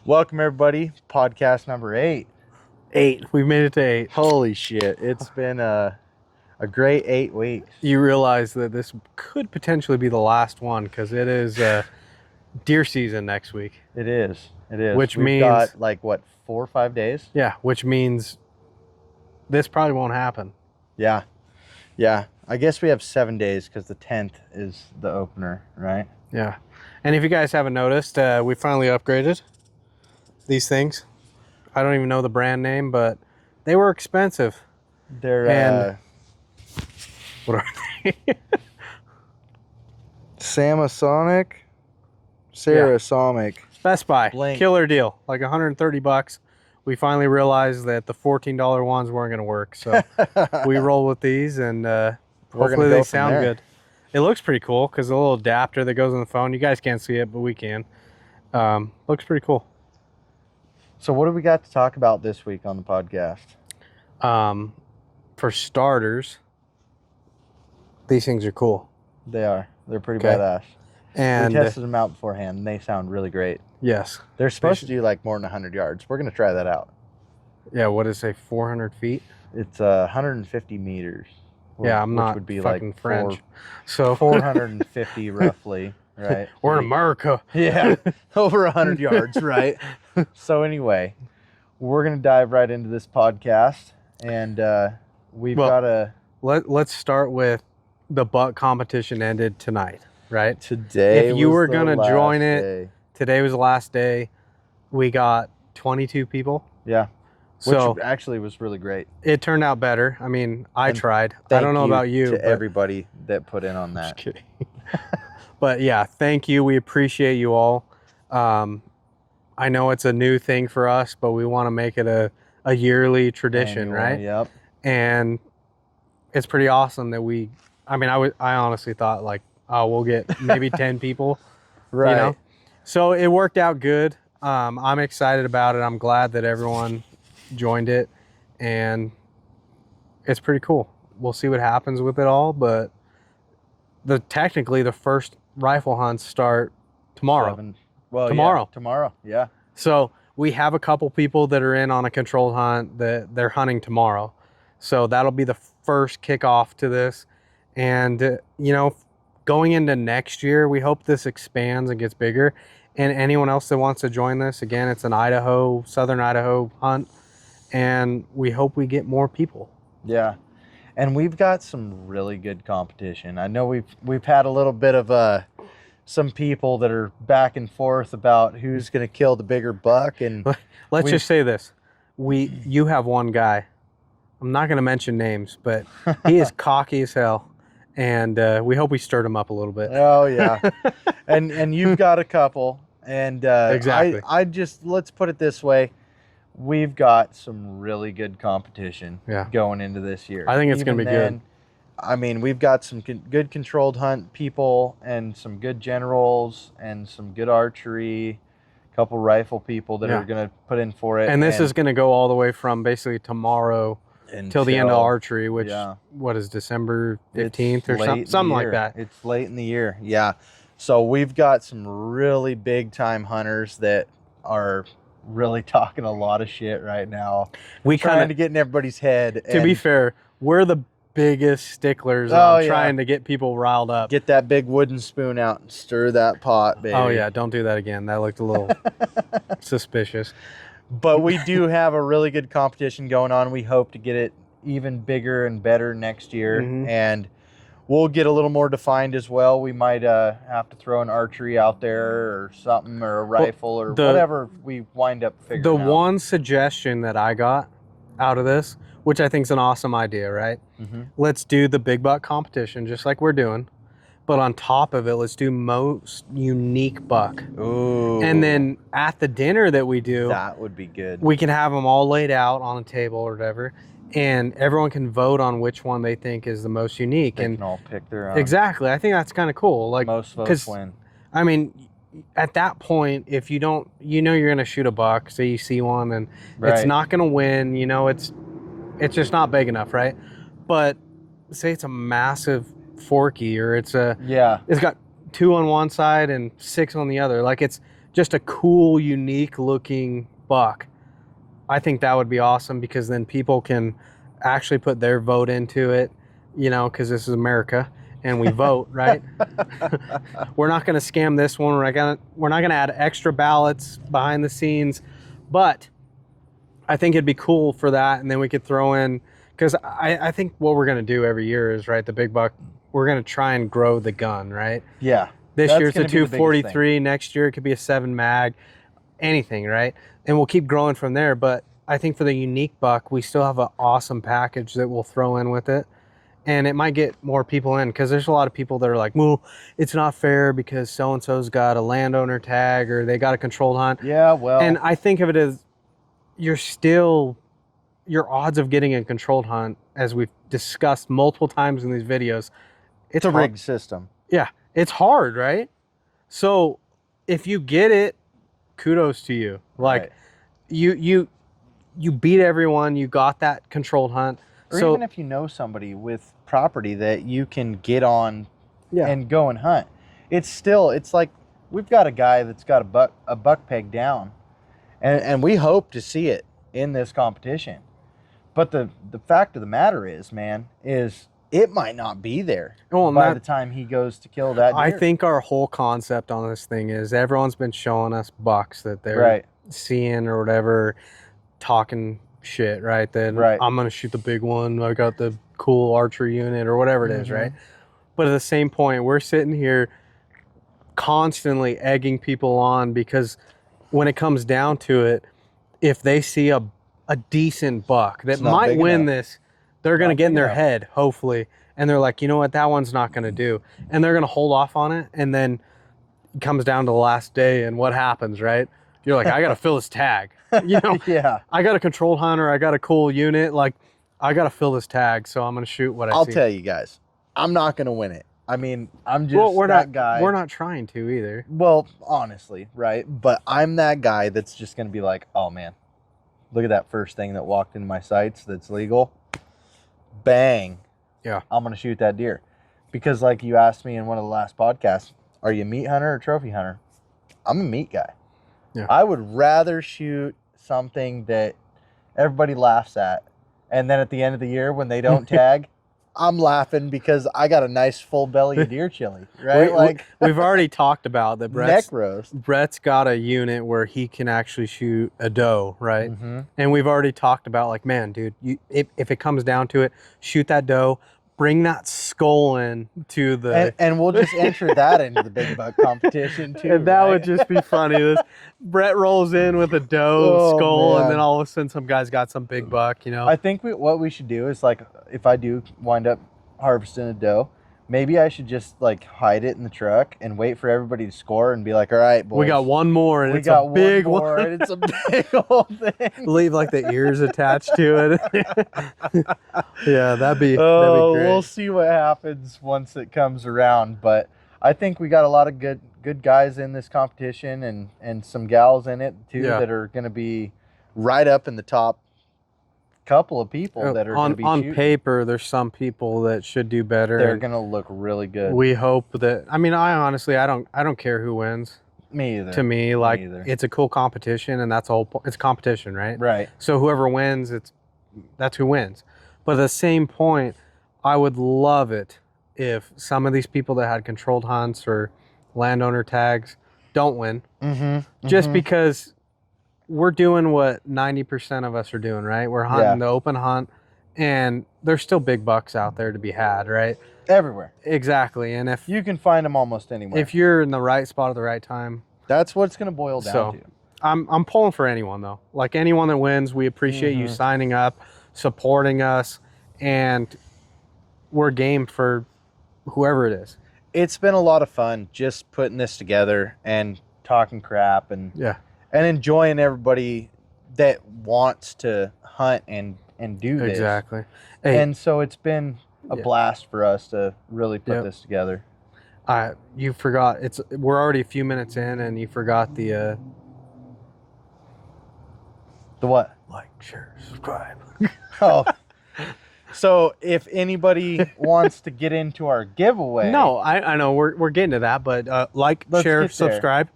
Welcome, everybody. Podcast number 8. 8. We've made it to 8. Holy shit. It's been a great 8 weeks. You realize that this could potentially be the last one because it is deer season next week. It is. It is. Which We've means... got, like, what, 4 or 5 days? Yeah, which means this probably won't happen. Yeah. Yeah. I guess we have 7 days because the 10th is the opener, right? Yeah. And if you guys haven't noticed, we finally upgraded these things. I don't even know the brand name, but they were expensive. They're... And what are they? Samasonic? Sarasonic. Best Buy. Blink. Killer deal. Like $130. We finally realized that the $14 ones weren't going to work. So we roll with these and hopefully they sound good. It looks pretty cool because the little adapter that goes on the phone, you guys can't see it, but we can. Looks pretty cool. So what do we got to talk about this week on the podcast? For starters, these things are cool. They are. They're pretty Okay. badass. And we tested them out beforehand, and they sound really great. yes. They're supposed to do like more than 100 yards. We're going to try that out. Yeah, what does it say, 400 feet? It's 150 meters. Yeah, I'm which not would be fucking like French. So 450 roughly, right? we're in America. Yeah, over 100 yards, right? So anyway, we're going to dive right into this podcast, and we've got a... Let's start with the buck competition ended tonight, right? Today if you was were the going to last join it, day. today was the last day. We got 22 people. Yeah, which So actually was really great. it turned out better. I mean, I And tried. I Thank don't know about you. to but- everybody that put in on that. Just kidding. But yeah, thank you. We appreciate you all. I know it's a new thing for us, but we want to make it a yearly tradition, Annual, right? Yep. And it's pretty awesome that I honestly thought like, oh, we'll get maybe 10 people, Right. you know? So it worked out good. I'm excited about it. I'm glad that everyone joined it, and it's pretty cool. We'll see what happens with it all, but technically the first rifle hunts start tomorrow. Well, Tomorrow. Yeah, tomorrow. Yeah. So we have a couple people that are in on a controlled hunt that they're hunting tomorrow. So that'll be the first kickoff to this. And, going into next year, we hope this expands and gets bigger. And anyone else that wants to join this, again, it's an Southern Idaho hunt. And we hope we get more people. Yeah. And we've got some really good competition. I know we've had a little bit of some people that are back and forth about who's going to kill the bigger buck, and Let's just say this. You have one guy. I'm not going to mention names, but he is cocky as hell. And we hope we stirred him up a little bit. oh yeah. and you've got a couple, and Exactly. I just, let's put it this way. We've got some really good competition going into this year. I think it's going to be good. I mean, we've got some good controlled hunt people and some good generals and some good archery, a couple rifle people that are going to put in for it. And this is going to go all the way from basically tomorrow till the end of archery, which, what is December 15th or something like that? It's late in the year, yeah. So we've got some really big-time hunters that are really talking a lot of shit right now. We trying to get in everybody's head. To be fair, we're the biggest sticklers on trying to get people riled up. Get that big wooden spoon out and stir that pot, baby. Oh yeah, don't do that again. That looked a little suspicious. But we do have a really good competition going on. We hope to get it even bigger and better next year. Mhm. And we'll get a little more defined as well. We might have to throw an archery out there or something, or a rifle, or whatever we wind up figuring out. The one suggestion that I got out of this, which I think is an awesome idea, right? Mm-hmm. Let's do the big buck competition just like we're doing. But on top of it, let's do most unique buck. Ooh. And then at the dinner that we do, that would be good. we can have them all laid out on a table or whatever. And everyone can vote on which one they think is the most unique. They and can all pick their own. exactly. I think that's kind of cool. Like, most votes win. I mean, at that point, if you don't, you're going to shoot a buck, say you see one, and it's not going to win, it's just not big enough, right? But say it's a massive Forky, or it's got 2 on one side and 6 on the other. Like, it's just a cool, unique looking buck, I think that would be awesome, because then people can actually put their vote into it, you know, because this is America and we vote, right? We're not going to scam this one. We're not going to add extra ballots behind the scenes, but I think it'd be cool for that. And then we could throw in, because I think what we're going to do every year is, right, the big buck, we're going to try and grow the gun, right? Yeah. This That's year's a gonna be the biggest 243. Next year it could be a 7 mag, anything, right? And we'll keep growing from there. But I think for the unique buck, we still have an awesome package that we'll throw in with it. And it might get more people in, because there's a lot of people that are like, well, it's not fair because so-and-so's got a landowner tag or they got a controlled hunt. Yeah, well. And I think of it as your odds of getting a controlled hunt, as we've discussed multiple times in these videos, it's a rigged system. Yeah, it's hard, right? So if you get it, kudos to you. Like, Right. you beat everyone, you got that controlled hunt. Or So even if you know somebody with property that you can get on yeah, and go and hunt, it's like we've got a guy that's got a buck peg down, and we hope to see it in this competition. But the fact of the matter is, man, is it might not be there by the time he goes to kill that deer. I think our whole concept on this thing is everyone's been showing us bucks that they're Right. seeing or whatever, talking shit, right? Then Right. I'm gonna shoot the big one. I got the cool archery unit or whatever it is, Mhm. right? But at the same point, we're sitting here constantly egging people on, because when it comes down to it, if they see a decent buck that It's not might big win enough. this, they're going to Not get in big their enough. head, hopefully. And they're like, you know what, that one's not going to do. And they're going to hold off on it. And then it comes down to the last day, and what happens, right? You're like, I got to fill this tag. You know, Yeah. I got a controlled hunter. I got a cool unit. Like, I got to fill this tag. So I'm going to shoot what I I'll see. tell you guys, I'm not going to win it. I mean, I'm just Well, we're that not, guy. we're not trying to either. Well, honestly, right? But I'm that guy that's just going to be like, oh, man, look at that first thing that walked into my sights that's legal. Bang. Yeah. I'm going to shoot that deer. Because like you asked me in one of the last podcasts, are you a meat hunter or trophy hunter? I'm a meat guy. Yeah. I would rather shoot something that everybody laughs at. And then at the end of the year when they don't tag, I'm laughing because I got a nice full belly of deer chili, right? We've already talked about that. neck roast. Brett's got a unit where he can actually shoot a doe, right? Mm-hmm. And we've already talked about, like, man, dude, if it comes down to it, shoot that doe, bring that skull in to the... And we'll just enter that into the big buck competition too. And that right? would just be funny. This Brett rolls in with a doe Oh, skull, man. and then all of a sudden some guy's got some big buck, you know? I think what we should do is, like, if I do wind up harvesting a doe, maybe I should just like hide it in the truck and wait for everybody to score and be like, all right, boys, we got one more, and we it's got a big one more, one. and it's a big old thing. Leave like the ears attached to it. Yeah, that'd be Oh, great. we'll see what happens once it comes around. But I think we got a lot of good guys in this competition, and some gals in it too, Yeah. that are going to be right up in the top couple of people that are going to be on shooting. paper. There's some people that should do better. They're and going to look really good. we hope that. I mean, I honestly, I don't care who wins. Me either. To me, like, either. it's a cool competition, and that's all. It's competition, right? Right. So whoever wins, that's who wins. But at the same point, I would love it if some of these people that had controlled hunts or landowner tags don't win, Mm-hmm. just because we're doing what 90% of us are doing, right? We're hunting Yeah. the open hunt, and there's still big bucks out there to be had, right? Everywhere. Exactly. And if You can find them almost anywhere. if you're in the right spot at the right time, That's what it's going to boil down So, to. I'm pulling for anyone though. Like, anyone that wins, we appreciate you Mhm. signing up, supporting us, and we're game for whoever it is. It's been a lot of fun just putting this together and talking crap and Yeah. enjoying everybody that wants to hunt and do this. Exactly. Hey, And so it's been a Yeah. blast for us to really put Yep. this together. you forgot. We're already a few minutes in, and you forgot the The what? like, share, subscribe. Oh. So if anybody wants to get into our giveaway. No, I know we're getting to that, but like, Let's share, get there. subscribe.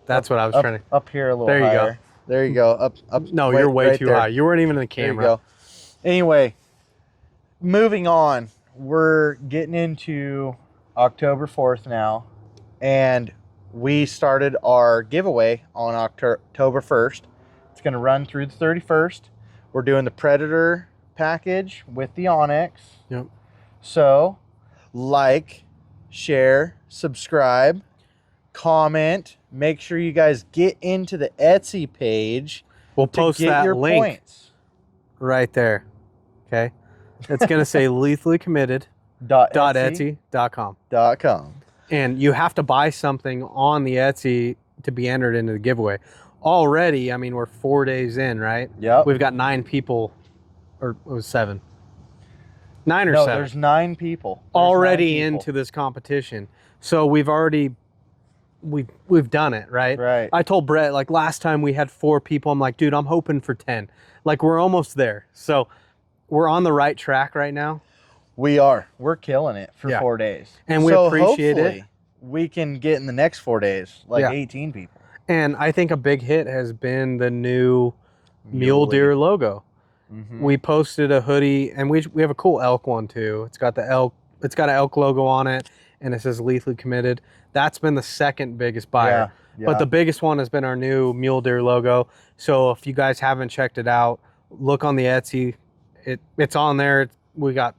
That's what I was up, trying to. up here a little There you go. higher. There you go. Up. No, you're way right too there. high. You weren't even in the There you camera. go. Anyway, moving on. We're getting into October 4th now, and we started our giveaway on October 1st. It's going to run through the 31st. We're doing the Predator package with the Onyx. Yep. So, like, share, subscribe, comment. Make sure you guys get into the Etsy page We'll to post get that your link points. right there. Okay. It's going to say lethally committed Etsy.com. .etsy.com. And you have to buy something on the Etsy to be entered into the giveaway. Already, I mean, we're 4 days in, right? Yep. We've got 9 people, or it was 7. 9 or No, 7. there's 9 people. Already 9 people. into this competition. So we've done it, right? Right. I told Brett, like, last time we had 4 people, I'm like, dude, I'm hoping for 10. Like, we're almost there. So we're on the right track right now. We are. We're killing it for Yeah. 4 days. And we appreciate it. hopefully we can get in the next 4 days, like Yeah. 18 people. And I think a big hit has been the new Mule Deer logo. Mhm. We posted a hoodie, and we have a cool elk one too. It's got an elk logo on it, and it says lethally committed. That's been the second biggest buyer. Yeah. But the biggest one has been our new Mule Deer logo. So if you guys haven't checked it out, look on the Etsy. It's on there. We got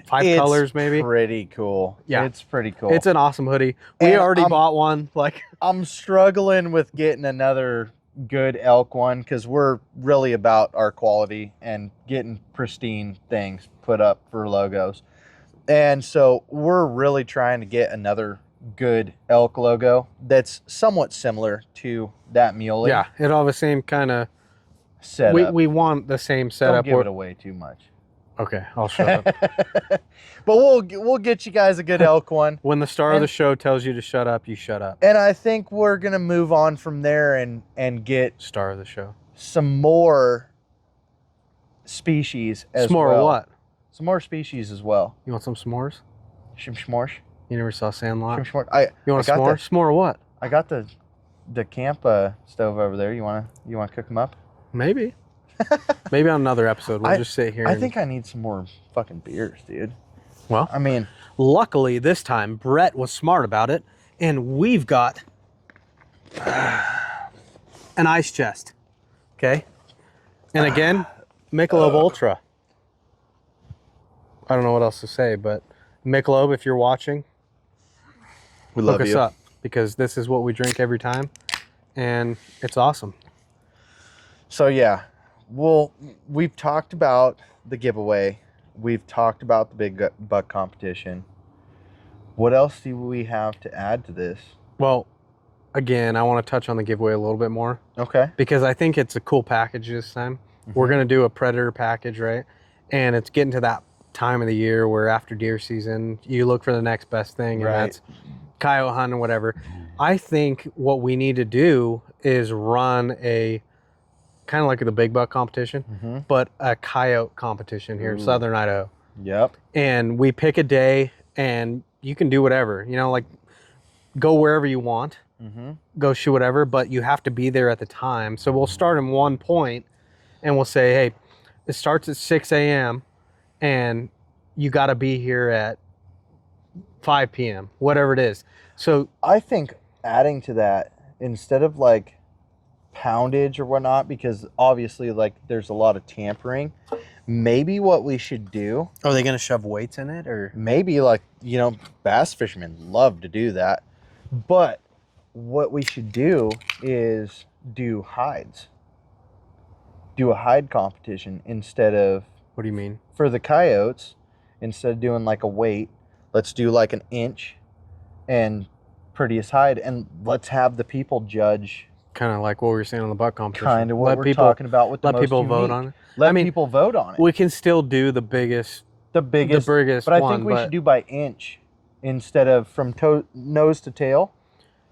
5 It's colors maybe. pretty cool. Yeah. It's pretty cool. It's an awesome hoodie. We And already bought one. Like, I'm struggling with getting another good elk one because we're really about our quality and getting pristine things put up for logos. And so we're really trying to get another good elk logo that's somewhat similar to that muley yeah, it'll have the same kind of. setup. We want the same Don't setup. give it away too much. Okay, I'll shut up. But we'll get you guys a good elk one. When the star of And- the show tells you to shut up, you shut up. And I think we're gonna move on from there and get Star of the show. some more species as S'more well. what? Some more species as well. You want some s'mores? Shmorsh. You never saw Sandlot? Shmorsh. You want I a got s'more? S'more what? I got the camp stove over there. You wanna cook them up? Maybe. Maybe on another episode. We'll just sit here. I and- think I need some more fucking beers, dude. Well, I mean, luckily this time Brett was smart about it, and we've got an ice chest. Okay. And again, Michelob Ultra. I don't know what else to say, but Michelob, if you're watching, we hook us up, because this is what we drink every time, and it's awesome. So yeah, we've talked about the giveaway. We've talked about the big buck competition. What else do we have to add to this? Well, again, I want to touch on the giveaway a little bit more, Okay. because I think it's a cool package this time. We're going to do a Predator package, right? And it's getting to that time of the year where after deer season, you look for the next best thing, and Right. that's coyote hunting, whatever. I think what we need to do is run a kind of like the big buck competition, Mm-hmm. but a coyote competition here in Ooh. Southern Idaho. Yep. And we pick a day, and you can do whatever, like go wherever you want, Mm-hmm. go shoot whatever, but you have to be there at the time. So we'll start in one point, and we'll say, hey, it starts at 6 a.m. and you got to be here at 5 p.m., whatever it is. So I think adding to that, instead of like poundage or whatnot, because obviously like there's a lot of tampering, maybe what we should do, are they going to shove weights in it, or? maybe like, bass fishermen love to do that. But what we should do is do hides. Do a hide competition instead of, What do you mean? for the coyotes, instead of doing like a weight, let's do like an inch and prettiest hide, and let's have the people judge Kind of like what we were saying on the buck competition. kind of what Let we're people, talking about with the let most people vote unique. on it. Let I mean, people vote on it. We can still do the biggest, the biggest, but but I one. think we should do by inch instead of from nose to tail,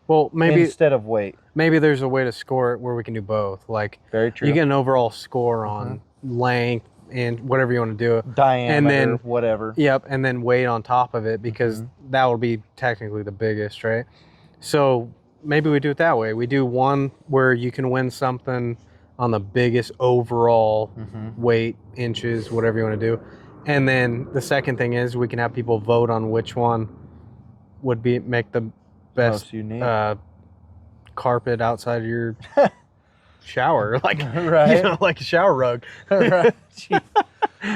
Well, maybe instead of weight. maybe there's a way to score it where we can do both. Like Very true. you get an overall score on length and whatever you want to do. diameter, and then- whatever. Yep, and then weight on top of it, because that would be technically the biggest, right? So maybe we do it that way. We do one where you can win something on the biggest overall weight, inches, whatever you want to do. And then the second thing is we can have people vote on which one would make the best Most unique. carpet outside of your shower, like Right. you know, like a shower rug. Right.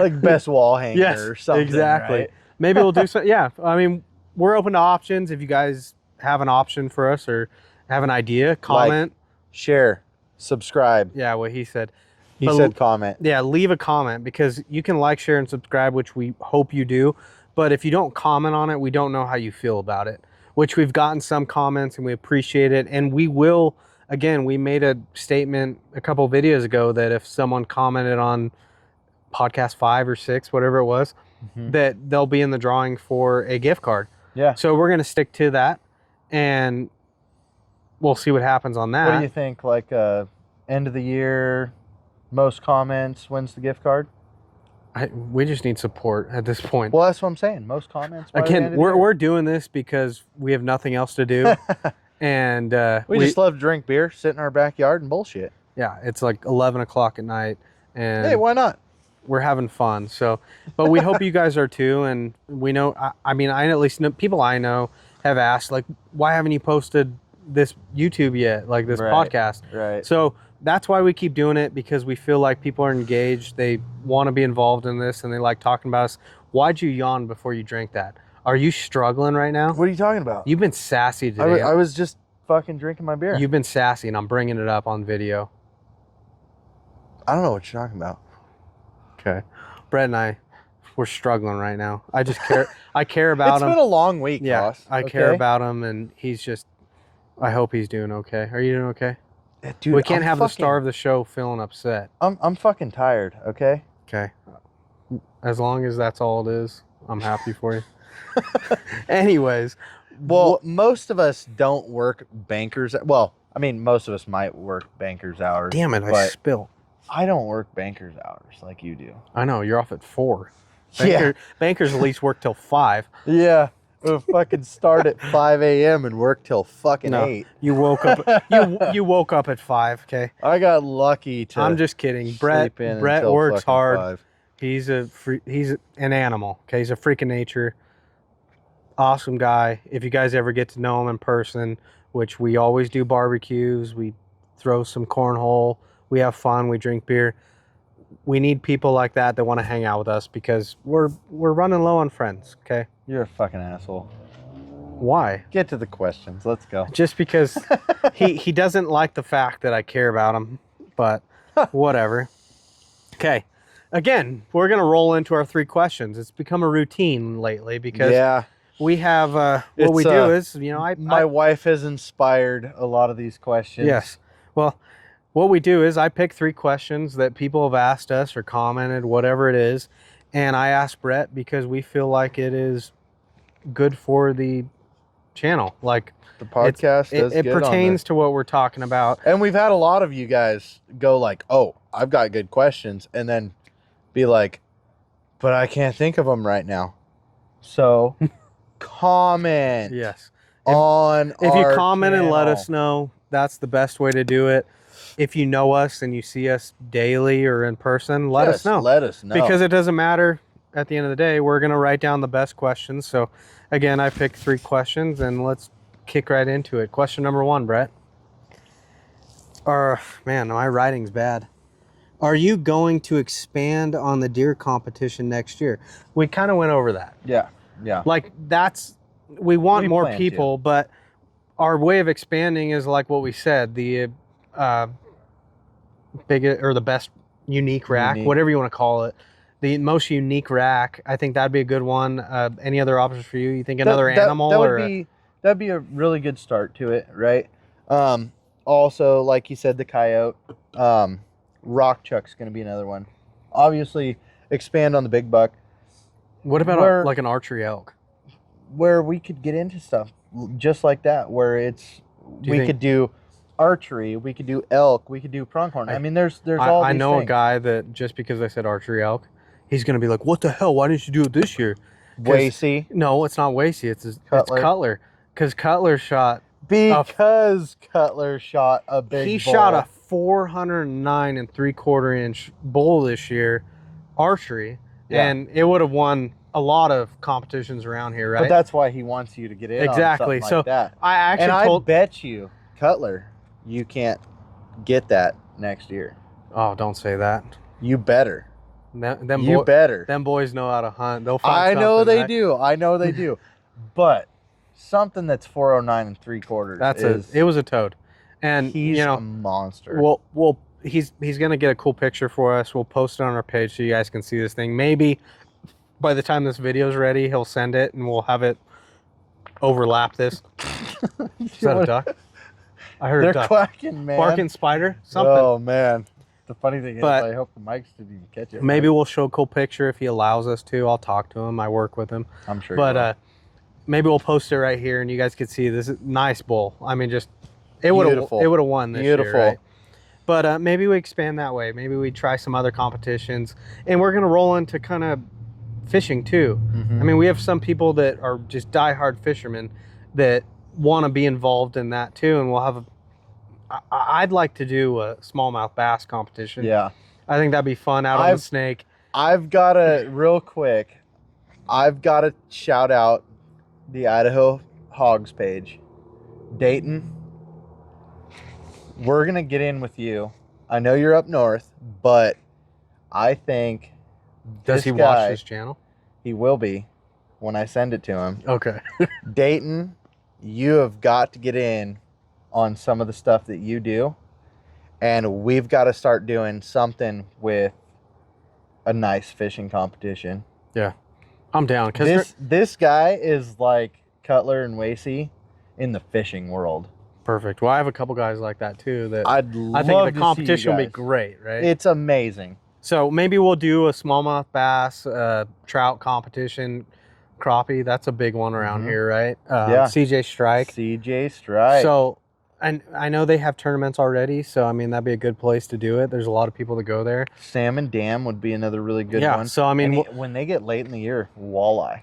Like best wall hanger Yes, or something. exactly. Right? Maybe we'll do so. Yeah, I mean, we're open to options. If you guys have an option for us or have an idea, comment. Share, subscribe. Yeah, what he said. He But- said comment. Yeah, leave a comment because you can like, share, and subscribe, which we hope you do. But if you don't comment on it, we don't know how you feel about it, which we've gotten some comments and we appreciate it. And we will, again, we made a statement a couple videos ago that if someone commented on podcast 5 or 6, whatever it was, that they'll be in the drawing for a gift card. Yeah. So we're going to stick to that and we'll see what happens on that. What do you think? Like end of the year, most comments wins the gift card. We just need support at this point. Well, that's what I'm saying. Most comments. by the end Again, of the year. we're doing this because we have nothing else to do. And we just love to drink beer, sit in our backyard and bullshit. yeah, it's like 11 o'clock at night and Hey, why not? we're having fun. So, but we hope you guys are too. And we know, I mean, I at least know people I know have asked like, why haven't you posted this YouTube yet? Like this Right. podcast. Right. So that's why we keep doing it, because we feel like people are engaged. They want to be involved in this and they like talking about us. Why'd you yawn before you drank that? Are you struggling right now? What are you talking about? You've been sassy today. I was just fucking drinking my beer. You've been sassy and I'm bringing it up on video. I don't know what you're talking about. Okay. Brett and I, we're struggling right now. I just care. I care about It's him. been a long week, Yeah, Ross. I care okay? about him and he's just, I hope he's doing okay. Are you doing okay? Yeah, dude, we can't I'm have the fucking- star of the show feeling upset. I'm fucking tired, okay? Okay. As long as that's all it is, I'm happy for you. Anyways, Well, most of us don't work bankers. Well, I mean, most of us might work bankers hours. damn it, I but spilled. I don't work bankers hours like you do. I know, you're off at 4. Yeah. Bankers at least work till 5. Yeah. We'll fucking start at 5 a.m. and work till fucking No. 8. You woke up. you woke up at 5. Okay. I got lucky to I'm just kidding. Brett sleep in Brett until works fucking hard. 5. He's an animal. Okay, he's a freak of nature. Awesome guy. If you guys ever get to know him in person, which we always do barbecues, we throw some cornhole, we have fun, we drink beer. We need people like that want to hang out with us because we're running low on friends. Okay, You're a fucking asshole. why? Get to the questions. Let's go. Just because he doesn't like the fact that I care about him, but whatever. Okay. Again, we're going to roll into our 3 questions. It's become a routine lately because Yeah. we have what It's, we do is, you know, My wife has inspired a lot of these questions. yes. Well, what we do is I pick 3 questions that people have asked us or commented, whatever it is, and I ask Brett because we feel like it is good for the channel. Like The podcast does it good on pertains this. to what we're talking about. And we've had a lot of you guys go like, "Oh, I've got good questions," and then be like, "But I can't think of them right now." So, comment Yes. on If you our comment and let channel. us know, that's the best way to do it. If you know us and you see us daily or in person, let us Just know. Let us know Because it doesn't matter. At the end of the day, we're going to write down the best questions. So, again, I picked 3 questions and let's kick right into it. Question number 1, Brett. Man, my writing's bad. Are you going to expand on the deer competition next year? We kind of went over that. yeah, yeah. Like we want We more plan to. people, but our way of expanding is like what we said, the biggest or the best unique rack, Unique. whatever you want to call it. The most unique rack. I think that'd be a good one. Any other options for you? You think another animal that or would that'd be a really good start to it, right? Also, like you said, the coyote, rock chuck's going to be another one. Obviously, expand on the big buck, what about where- like an archery elk? where we could get into stuff just like that, where it's Do you we think- could do archery, we could do elk, we could do pronghorn. I mean, there's all I these know things. a guy that just because I said archery elk, he's gonna be like, "What the hell? Why didn't you do it this year?" Wacy. No, it's not Wasey. It's Cutler. Cutler. Because Cutler shot Because Cutler shot a big He bull. shot a 409 and 3/4 inch bull this year, archery, Yeah. and it would have won a lot of competitions around here, right? But that's why he wants you to get in Exactly. on something So like that. I actually And I told. bet you, Cutler, you can't get that next year. Oh, don't say that. You better. Them Better. Them boys know how to hunt. They'll find I something. know they right? do. I know they do. But something that's 409 and 3/4 That's is it was a toad, and he's you know a monster. he's gonna get a cool picture for us. We'll post it on our page so you guys can see this thing. Maybe by the time this video is ready, he'll send it and we'll have it overlap this. Is that a duck? I heard They're a duck. quacking, man. Barking spider, something. Oh man. The funny thing But is, I hope the mics didn't even catch it. Maybe we'll show a cool picture if he allows us to. I'll talk to him. I work with him. I'm sure. But maybe we'll post it right here and you guys can see this is nice bull. I mean, just it would have won this year, right? But maybe we expand that way. Maybe we try some other competitions, and we're gonna roll into kind of fishing too. Mhm. I mean, we have some people that are just diehard fishermen that want to be involved in that too, and we'll have I'd like to do a smallmouth bass competition. Yeah. I think that'd be fun out on the Snake. I've got to, real quick, I've got to shout out the Idaho Hogs page. Dayton, we're going to get in with you. I know you're up north, but I think Does he watch this channel? He will be when I send it to him. Okay. Dayton, you have got to get in on some of the stuff that you do, and we've got to start doing something with a nice fishing competition. Yeah, I'm down because this guy is like Cutler and Wasey in the fishing world. Perfect. Well, I have a couple guys like that too. That I think the competition will be great, right? It's amazing. So maybe we'll do a smallmouth bass, trout competition, crappie. That's a big one around here, right? Yeah. CJ Strike. CJ Strike. So, and I know they have tournaments already. So I mean that'd be a good place to do it. There's a lot of people that go there. Salmon Dam would be another really good one. Yeah. So I mean, when they get late in the year, walleye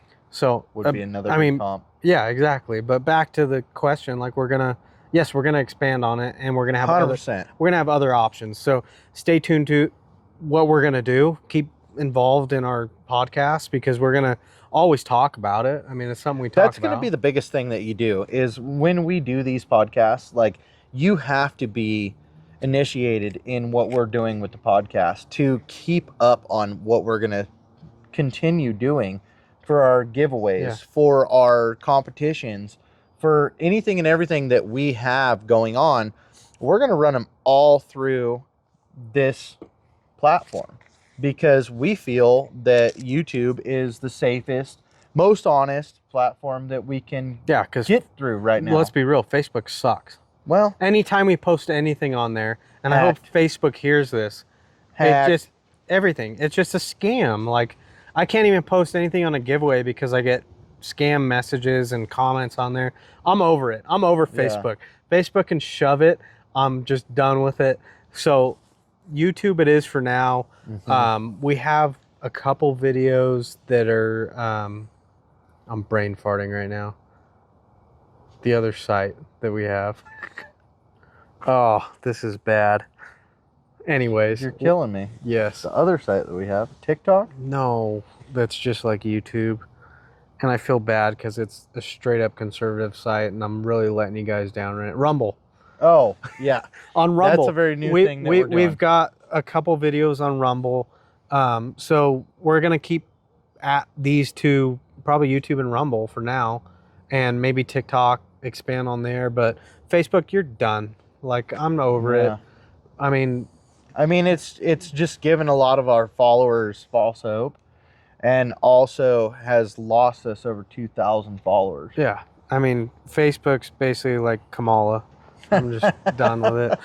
would be another comp. Yeah, exactly. But back to the question, like we're gonna expand on it, and we're gonna have 100%. We're gonna have other options. So stay tuned to what we're gonna do. Keep involved in our podcast because we're gonna always talk about it. I mean, it's something we talk about. That's going to be the biggest thing that you do is when we do these podcasts, like you have to be initiated in what we're doing with the podcast to keep up on what we're going to continue doing for our giveaways, for our competitions, for anything and everything that we have going on. We're going to run them all through this platform because we feel that YouTube is the safest, most honest platform that we can get through right now. Let's be real, Facebook sucks. Well, anytime we post anything on there, and I hope Facebook hears this, it just everything. It's just a scam. Like I can't even post anything on a giveaway because I get scam messages and comments on there. I'm over it. I'm over Facebook. Facebook can shove it. I'm just done with it. So YouTube it is for now. We have a couple videos that are I'm brain farting right now. The other site that we have. Oh, this is bad. Anyways, you're killing me. Yes. The other site that we have, TikTok? No, that's just like YouTube. And I feel bad because it's a straight up conservative site and I'm really letting you guys down right now. Rumble. Oh, yeah. On Rumble. That's a very new thing that we're doing. We've got a couple videos on Rumble. So we're going to keep at these two, probably YouTube and Rumble for now. And maybe TikTok, expand on there. But Facebook, you're done. Like, I'm over it. I mean, it's just given a lot of our followers false hope and also has lost us over 2,000 followers. Yeah. I mean, Facebook's basically like Kamala. I'm just done with it.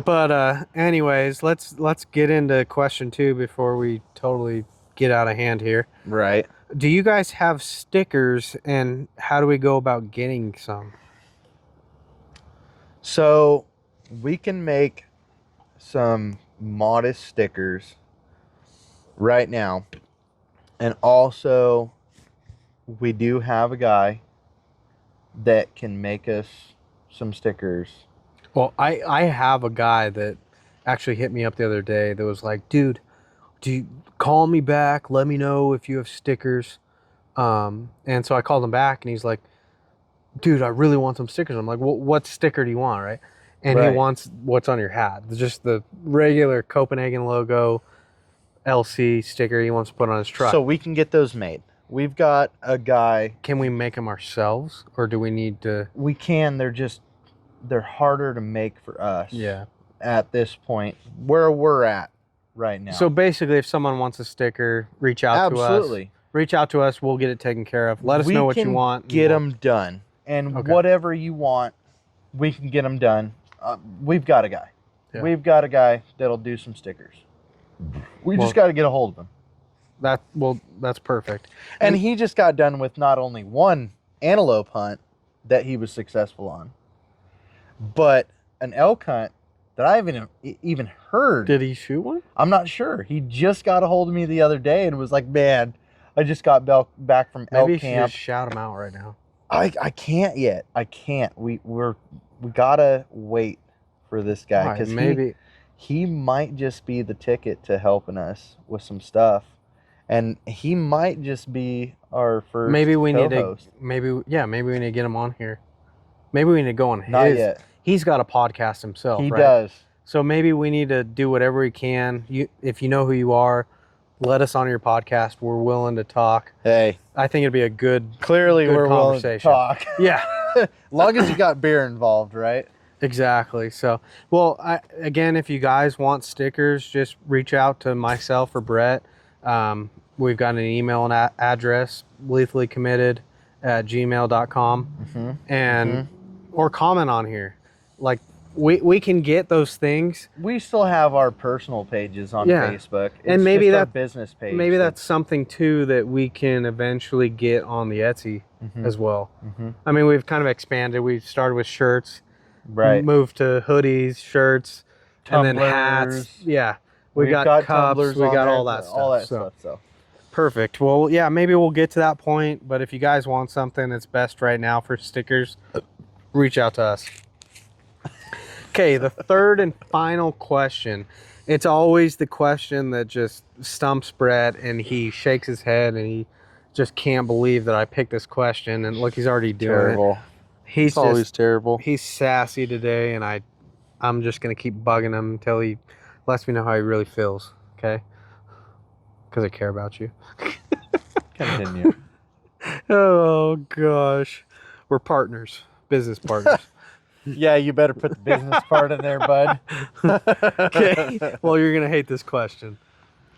But anyways, let's get into question 2 before we totally get out of hand here. Right. Do you guys have stickers and how do we go about getting some? So we can make some modest stickers right now. And also we do have a guy that can make us some stickers. Well, I have a guy that actually hit me up the other day that was like, dude, do you call me back? Let me know if you have stickers. And so I called him back and he's like, dude, I really want some stickers. I'm like, well, what sticker do you want, right? And Right. he wants what's on your hat. Just the regular Copenhagen logo LC sticker he wants to put on his truck. So we can get those made. We've got a guy. Can we make them ourselves or do we need to? We can. They're harder to make for us. Yeah. At this point, where we're at right now. So basically, if someone wants a sticker, reach out to us. Absolutely. Reach out to us. We'll get it taken care of. Let us know what you want. Get them done. And Okay. whatever you want, we can get them done. We've got a guy. Yeah. We've got a guy that'll do some stickers. We just got to get a hold of him. That's perfect. And he just got done with not only one antelope hunt that he was successful on, but an elk hunt that I haven't even heard. Did he shoot one? I'm not sure. He just got a hold of me the other day and was like, man, I just got back from elk Maybe you should camp. just shout him out right now. I can't yet. I can't. We gotta wait for this guy Why? because Maybe he might just be the ticket to helping us with some stuff, and he might just be our first. maybe we need to co-host. maybe we need to get him on here. Maybe we need to go on Not his. yet. He's got a podcast himself. He right? does. So maybe we need to do whatever we can. If you know who you are, let us on your podcast. We're willing to talk. Hey, I think it'd be a good. clearly Good we're willing to conversation. talk. Yeah. As long as you got beer involved, right? Exactly. So, well, again, if you guys want stickers, just reach out to myself or Brett. We've got an email and address, lethallycommitted@gmail.com, Mm-hmm. and or comment on here. Like we can get those things. We still have our personal pages on Yeah. Facebook, And maybe just our that- business page. Maybe that's something too that we can eventually get on the Etsy as well. Mm-hmm. I mean, we've kind of expanded. We started with shirts, Right. moved to hoodies, shirts, and then Tumblers. hats. Yeah. We We've got cups, tumblers we on got there, all that stuff. All that so. stuff. So Perfect. Well, yeah, maybe we'll get to that point, but if you guys want something that's best right now for stickers, reach out to us. Okay, the third and final question. It's always the question that just stumps Brett, and he shakes his head, and he just can't believe that I picked this question. And look, he's already doing terrible. it. He's It's always just, terrible. he's sassy today, and I'm just gonna keep bugging him until he lets me know how he really feels. Okay, because I care about you. Continue. Oh gosh, we're partners, business partners. Yeah, you better put the business part in there, bud. Okay. Well, you're gonna hate this question,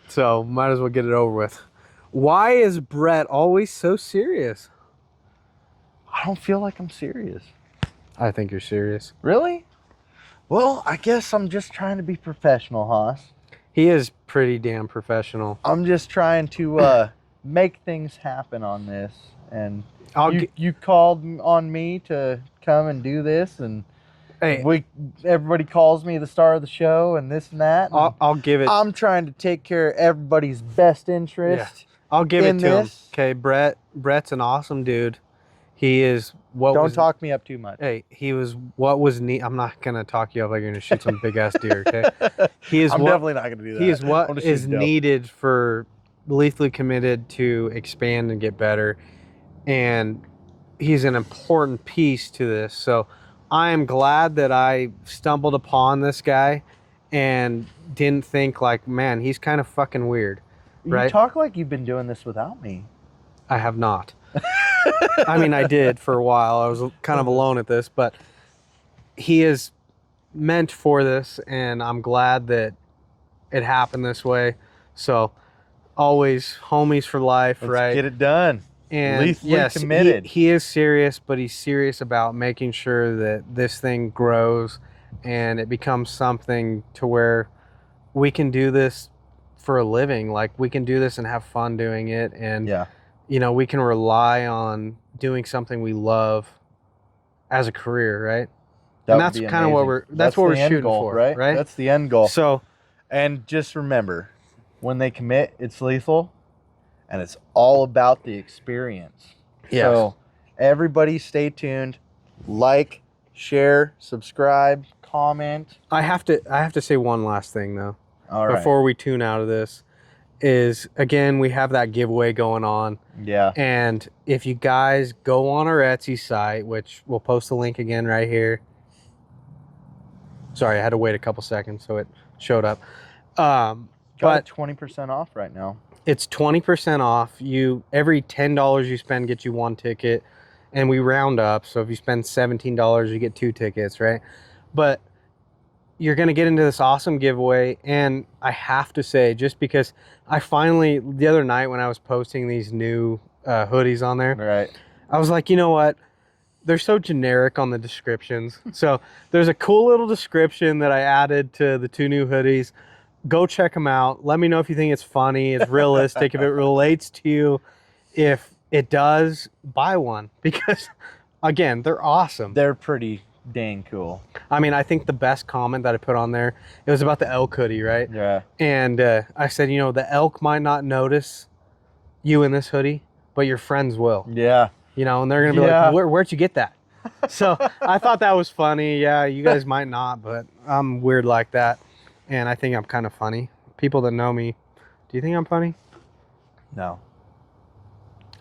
so might as well get it over with. Why is Brett always so serious? I don't feel like I'm serious. I think you're serious. Really? Well, I guess I'm just trying to be professional, Haas. He is pretty damn professional. I'm just trying to make things happen on this. And you called on me to come and do this, and hey, everybody calls me the star of the show and this and that. And I'll give it. I'm trying to take care of everybody's best interest. I'll give it in to him. this. Okay, Brett's an awesome dude. He is what Don't was, talk me up too much. Hey, he was what was neat. I'm not gonna talk you up like you're gonna shoot some big ass deer. Okay, he is. I'm what, definitely not going to do that. He is I'm what gonna is shoot dope. needed for Lethally Committed to expand and get better, and he's an important piece to this. So I am glad that I stumbled upon this guy and didn't think like, man, he's kind of fucking weird. Right? You talk like you've been doing this without me. I have not. I mean, I did for a while. I was kind of alone at this, but he is meant for this, and I'm glad that it happened this way. So, always homies for life, Let's right? get it done. And Lethally yes, committed. he is serious, but he's serious about making sure that this thing grows and it becomes something to where we can do this for a living. Like, we can do this and have fun doing it, and Yeah. you know, we can rely on doing something we love as a career, right? That And would that's be kind of what amazing. that's what the we're end shooting goal, for, right? right? That's the end goal. So, And just remember, when they commit, it's lethal, and it's all about the experience. Yes. So everybody stay tuned. Like, share, subscribe, comment. I have to say one last thing though. All right. Before we tune out of this, is again, we have that giveaway going on. Yeah. And if you guys go on our Etsy site, which we'll post the link again right here. Sorry, I had to wait a couple seconds so it showed up. Got But 20% off right now. it's 20% off. Every $10 you spend gets you 1 ticket, and we round up. So if you spend $17, you get 2 tickets, right? But you're going to get into this awesome giveaway. And I have to say, just because I finally, the other night when I was posting these new hoodies on there, Right. I was like, you know what? They're so generic on the descriptions. So there's a cool little description that I added to the 2 new hoodies. Go check them out. Let me know if you think it's funny, it's realistic, if it relates to you. If it does, buy one, because again, they're awesome. They're pretty dang cool. I mean, I think the best comment that I put on there, it was about the elk hoodie, right? Yeah. And I said, you know, the elk might not notice you in this hoodie, but your friends will. Yeah. You know, and they're gonna be Yeah. like, where'd you get that? So I thought that was funny. Yeah, you guys might not, but I'm weird like that. And I think I'm kind of funny. People that know me, do you think I'm funny? No.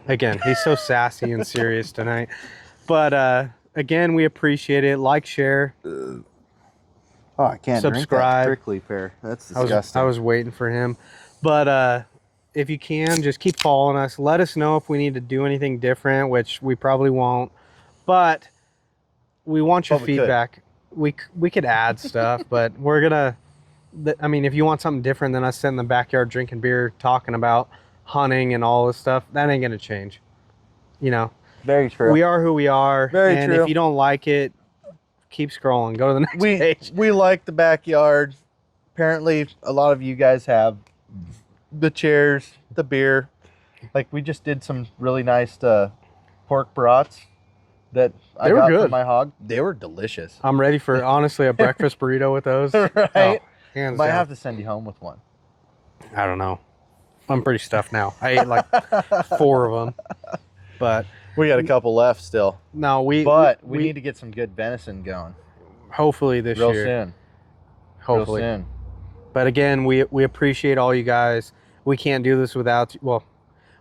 Again, he's so sassy and serious tonight. But again, we appreciate it. Like, share. Oh, I can't Subscribe. drink that prickly pear. That's disgusting. I was waiting for him. But if you can, just keep following us. Let us know if we need to do anything different, which we probably won't. But we want your But we could. feedback. We could add stuff, but we're gonna. I mean, if you want something different than us sitting in the backyard drinking beer, talking about hunting and all this stuff, that ain't gonna change. You know, Very true. we are who we are, Very and true. if you don't like it, keep scrolling. Go to the next page. we like the backyard. Apparently, a lot of you guys have the chairs, the beer. Like, we just did some really nice pork brats that I They were got good. from my hog. They were delicious. I'm ready for honestly a breakfast burrito with those. Right? Oh, hands Might down. have to send you home with one. I don't know. I'm pretty stuffed now. I ate like 4 of them, but We got a couple left still. no, we need to get some good venison going hopefully this real year. soon. Hopefully. Real soon. But again, we appreciate all you guys. We can't do this without you. Well,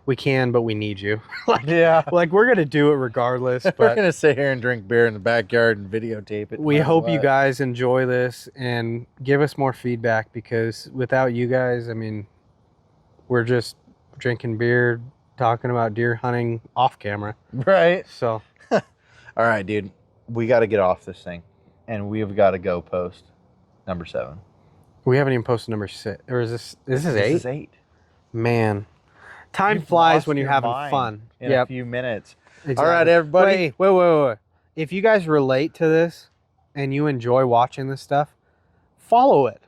we can, but we need you. Yeah. Like, we're gonna do it regardless. We're But gonna sit here and drink beer in the backyard and videotape it. no we matter hope you what. guys enjoy this and give us more feedback, because without you guys, I mean, we're just drinking beer, talking about deer hunting off camera. Right. So All right, dude. We got to get off this thing, and we've got to go post number 7. we haven't even posted number 6, or is this 8? This is 8. Man, time You've flies lost when you're your having mind fun. in Yep. a few minutes. Exactly. All right, everybody. Wait. If you guys relate to this and you enjoy watching this stuff, follow it.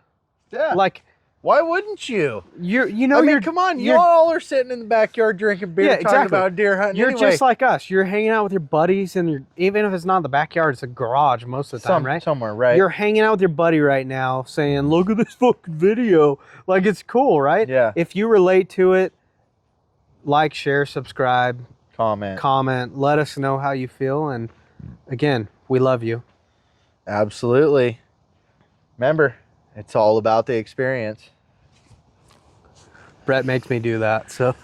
Yeah. Like, Why wouldn't you? you're Come on. You you're- all are sitting in the backyard drinking beer, Yeah, talking exactly. about deer hunting. You're anyway. just like us. You're hanging out with your buddies, and even if it's not the backyard, it's a garage most of the time, right? Somewhere, right? You're hanging out with your buddy right now, saying, "Look at this fucking video." Like, it's cool, right? Yeah. If you relate to it, like, share, subscribe, Comment. comment. Let us know how you feel, and again, we love you. Absolutely. Remember, it's all about the experience. Brett makes me do that, so.